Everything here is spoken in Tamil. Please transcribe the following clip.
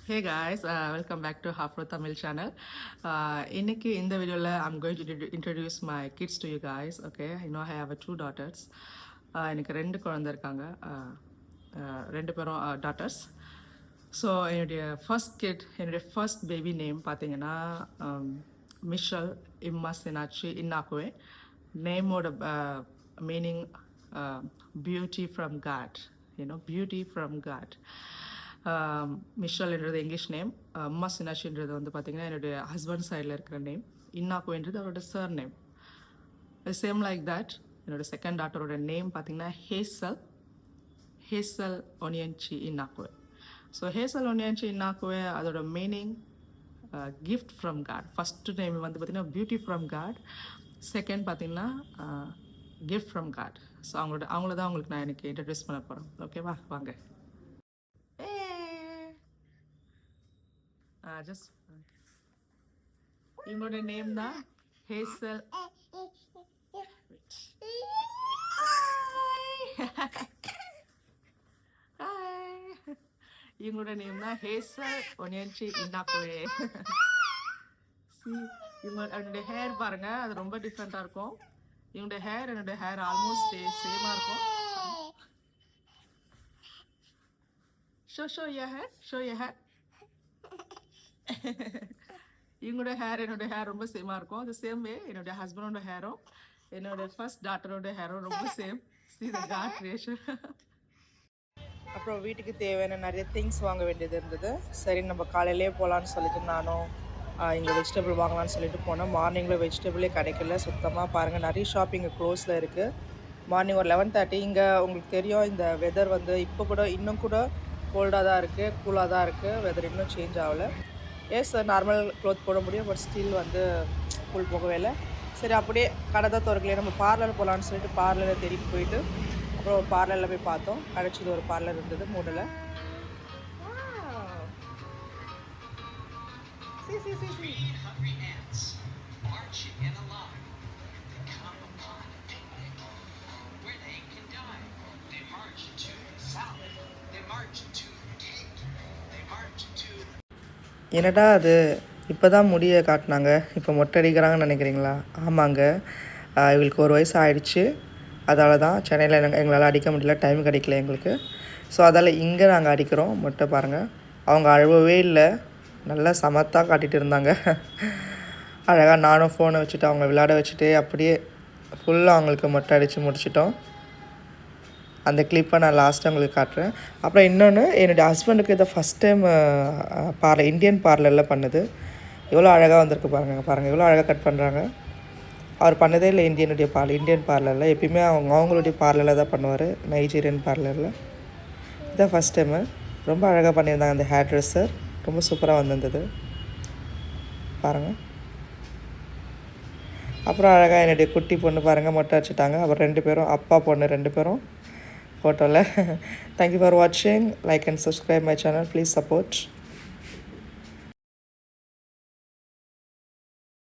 Hey guys, welcome back to Hafro Tamil channel. இன்னைக்கு இந்த வீடியோவில் I'm going to introduce my kids to you guys. Okay, you know I have two daughters. எனக்கு ரெண்டு குழந்தை இருக்காங்க. ரெண்டு பேரும் daughters. ஸோ என்னுடைய ஃபர்ஸ்ட் கிட், என்னுடைய ஃபர்ஸ்ட் பேபி நேம் பார்த்தீங்கன்னா மிஷல் இம்மாசினாச்சி இன்னாக்குவே. நேமோட meaning beauty from God, beauty from God. மிஷல்ன்றது இங்கிலீஷ் நேம், அம்மா சினாஷின்றது வந்து பார்த்திங்கன்னா என்னுடைய ஹஸ்பண்ட் சைடில் இருக்கிற நேம், இன்னாக்குன்றது அவரோட surname. Same like that என்னோடய செகண்ட் டாட்டரோட நேம் பார்த்திங்கன்னா ஹேசல் ஒனியன்ச்சி இன்னாக்குவே. ஸோ ஹேசல் ஒனியன்ச்சி இன்னாக்குவே அதோட meaning gift from God. First name வந்து பார்த்திங்கன்னா பியூட்டி ஃப்ரம் காட், செகண்ட் பார்த்திங்கன்னா கிஃப்ட் ஃப்ரம் காட். ஸோ அவங்கள தான் உங்களுக்கு நான் எனக்கு இன்ட்ரடியூஸ் பண்ண போகிறேன். ஓகேவா, வாங்க. Just இவங்களோட நேம் தான் ஹேசல். இவங்களோட நேம் தான் ஹேசல் ஒனியன்ச்சி இன்னாக்குவே. இவங்களுடைய ஹேர் பாருங்க, அது ரொம்ப டிஃப்ரெண்டாக இருக்கும். இவங்களுடைய ஹேர் என்னுடைய ஹேர் ஆல்மோஸ்ட் சேமாக இருக்கும். Show your hair. இவங்களோட ஹேர் என்னோட ஹேர் ரொம்ப சேமாக இருக்கும். அது சேம் வே என்னோட ஹஸ்பண்டோட ஹேரும் என்னோட ஃபர்ஸ்ட் டாட்டரோட ஹேரும் ரொம்ப same. See the God creation. அப்புறம் வீட்டுக்கு தேவையான நிறைய திங்ஸ் வாங்க வேண்டியது இருந்தது. சரி நம்ம காலையிலே போகலான்னு சொல்லிட்டு நானும் இங்கே வெஜிடபிள் வாங்கலான்னு சொல்லிட்டு போனேன். மார்னிங்கில் வெஜிடபிளே கிடைக்கல சுத்தமாக. பாருங்கள், நிறைய ஷாப்பிங் க்ளோஸில் இருக்குது. மார்னிங் ஒரு 11:30. இங்கே உங்களுக்கு தெரியும் இந்த வெதர் வந்து இப்போ கூட இன்னும் கூட கோல்டாக தான் இருக்குது, கூலாக தான் இருக்குது. வெதர் இன்னும் சேஞ்ச் ஆகலை. எஸ், நார்மல் க்ளோத் போட முடியும், பட் ஸ்டில் வந்து கூல் போகவே இல்லை. சரி, அப்படியே கடை தான் திறக்கலையே, நம்ம பார்லர் போகலான்னு சொல்லிட்டு பார்லரில் தேடி போயிட்டு அப்புறம் ஒரு பார்லரில் போய் பார்த்தோம். கிடச்சிது, ஒரு பார்லர் இருந்தது மூடலை. என்னடா அது இப்போ தான் முடியை காட்டினாங்க, இப்போ மொட்டை அடிக்கிறாங்கன்னு நினைக்கிறீங்களா? ஆமாங்க, இவங்களுக்கு 1 வயசு ஆகிடுச்சு. அதால் தான் சென்னையில் எங்களால் அடிக்க முடியல, டைம் கிடைக்கல எங்களுக்கு. ஸோ அதால் இங்கே நாங்கள் அடிக்கிறோம் மொட்டை. பாருங்கள், அவங்க அழுவவே இல்லை, நல்லா சமத்தாக காட்டிகிட்டு இருந்தாங்க. அழகாக நானும் ஃபோனை வச்சுட்டு அவங்க விளையாட வச்சுட்டு அப்படியே ஃபுல்லாக அவங்களுக்கு மொட்டை அடித்து முடிச்சிட்டோம். அந்த கிளிப்பை நான் லாஸ்ட்டாக உங்களுக்கு காட்டுறேன். அப்புறம் இன்னொன்று, என்னுடைய ஹஸ்பண்டுக்கு இதை ஃபஸ்ட் டைம் இந்தியன் பார்லரில் பண்ணுது. எவ்வளோ அழகாக வந்திருக்கு பாருங்கள், எவ்வளோ அழகாக கட் பண்ணுறாங்க. அவர் பண்ணதே இல்லை இந்தியன் பார்லரில். எப்பயுமே அவங்களுடைய பார்லரில் தான் பண்ணுவார், நைஜீரியன் பார்லரில். இதுதான் ஃபஸ்ட் டைமு. ரொம்ப அழகாக பண்ணியிருந்தாங்க. அந்த ஹேர் ட்ரெஸ்ஸர் ரொம்ப சூப்பராக வந்திருந்தது பாருங்கள். அப்புறம் அழகாக என்னுடைய குட்டி பொண்ணு பாருங்கள் மொட்டை அடிச்சிட்டாங்க. அப்புறம் 2 பேரும், அப்பா பொண்ணு 2 பேரும் ஃபோட்டோவில். Thank you for watching. Like and subscribe my channel. Please support.